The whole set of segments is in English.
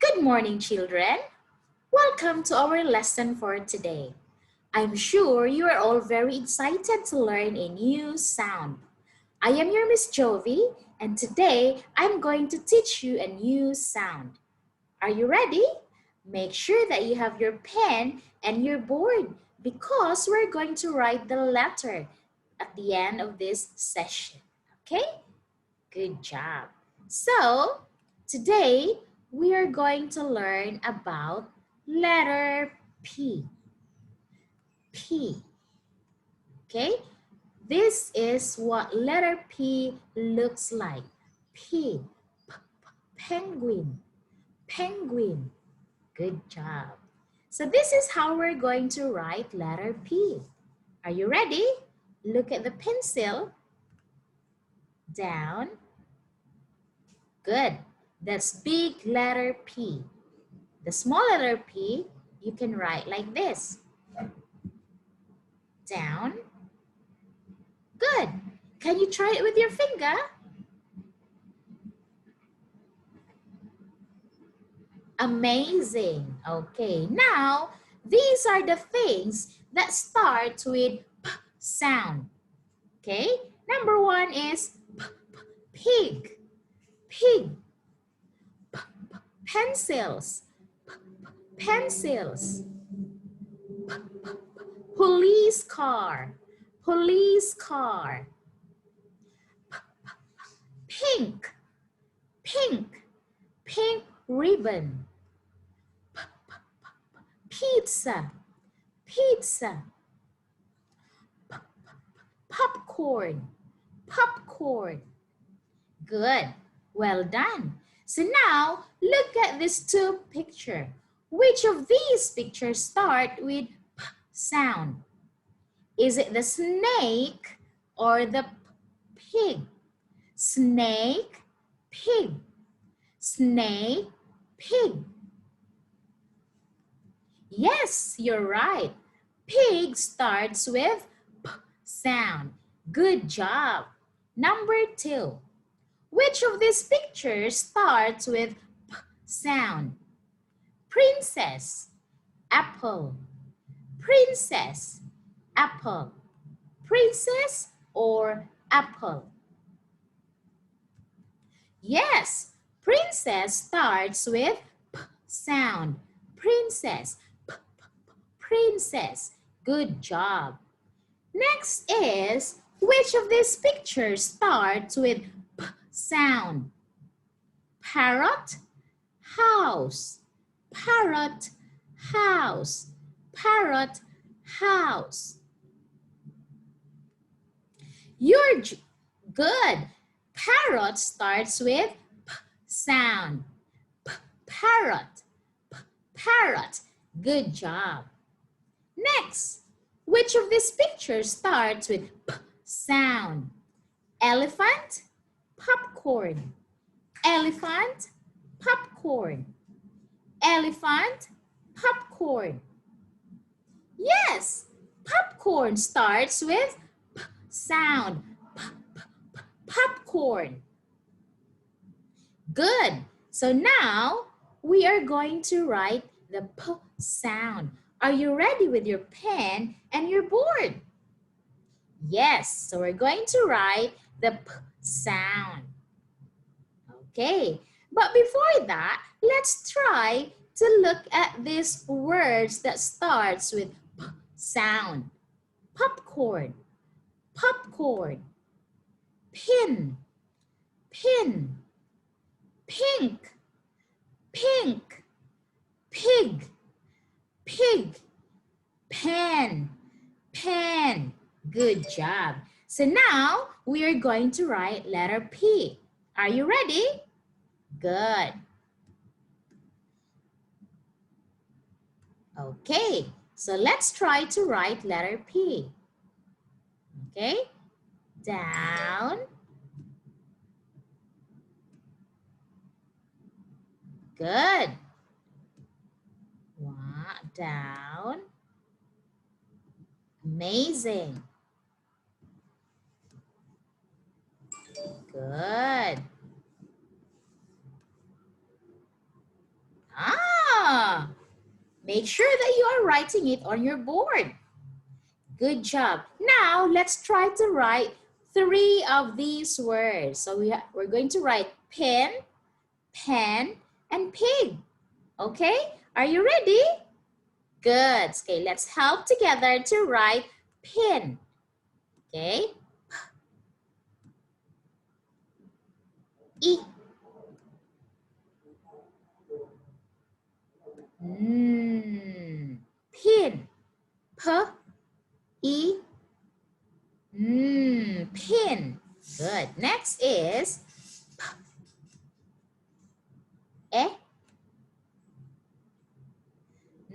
Good morning, children. Welcome to our lesson for today. I'm sure you are all very excited to learn a new sound. I am your Miss Jovi, and today I'm going to teach you a new sound. Are you ready? Make sure that you have your pen and your board because we're going to write the letter at the end of this session. Okay? Good job. So, today we are going to learn about letter P. P. Okay? This is what letter P looks like. P. Penguin. Penguin. Good job. So this is how we're going to write letter P. Are you ready? Look at the pencil. Down. Good. That's big letter P. The small letter P, you can write like this. Down. Good. Can you try it with your finger? Amazing. Okay, now these are the things that start with P sound. Okay, number one is pig. Pig. Pencils. Pencils. Police car. Police car. Pink. Pink. Pink ribbon. Pizza. Pizza. Popcorn. Popcorn. Good. Well done. So now look at these two pictures. Which of these pictures start with P sound? Is it the snake or the pig? Snake, pig. Snake, pig. Yes, you're right. Pig starts with P sound. Good job. Number two. Which of these pictures starts with P sound? Princess, apple. Princess, apple. Princess or apple? Yes, princess starts with P sound. Princess, princess. Good job. Next is, which of these pictures starts with P sound? Parrot, house. Parrot, house. Parrot, house. You're good. Parrot starts with P sound. Parrot, parrot. Good job. Next, which of these pictures starts with P sound? Elephant, popcorn. Elephant, popcorn. Elephant, popcorn. Yes, popcorn starts with P sound. Popcorn. Good. So now we are going to write the P sound. Are you ready with your pen and your board? Yes, so we're going to write the P sound. Okay, but before that, let's try to look at these words that starts with P sound. Popcorn, popcorn. Pin, pin. Pink, pink. Pig, pig. Pen, pen. Good job. So now we are going to write letter P. Are you ready? Good. Okay, so let's try to write letter P. Okay, down. Good. One, down. Amazing. Good. Make sure that you are writing it on your board. Good job. Now, let's try to write 3 of these words. So we're going to write pin, pen, and pig. Okay, are you ready? Good. Okay, let's help together to write pin. Okay. I. Pin. P. I. Pin. Good. Next is E. P.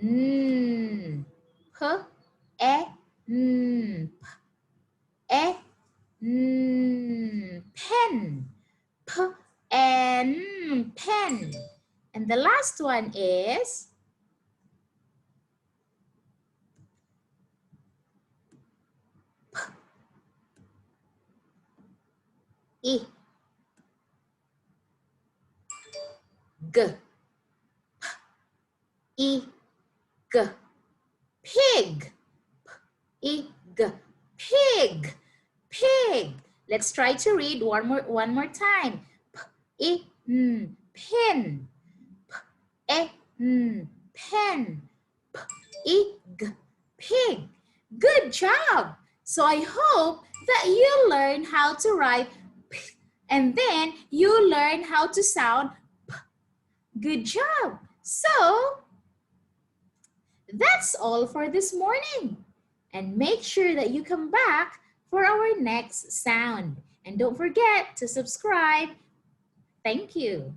E. E. Pen. P. N. Pen. And the last one is I. G. I. G. Pig. I. G. Pig. Pig. Let's try to read one more time. P. I. Pin. P. E. Pen. P. I. G. Pig. Good job. So I hope that you learn how to write P and then you learn how to sound P. Good job. So that's all for this morning. And make sure that you come back for our next sound. And don't forget to subscribe. Thank you.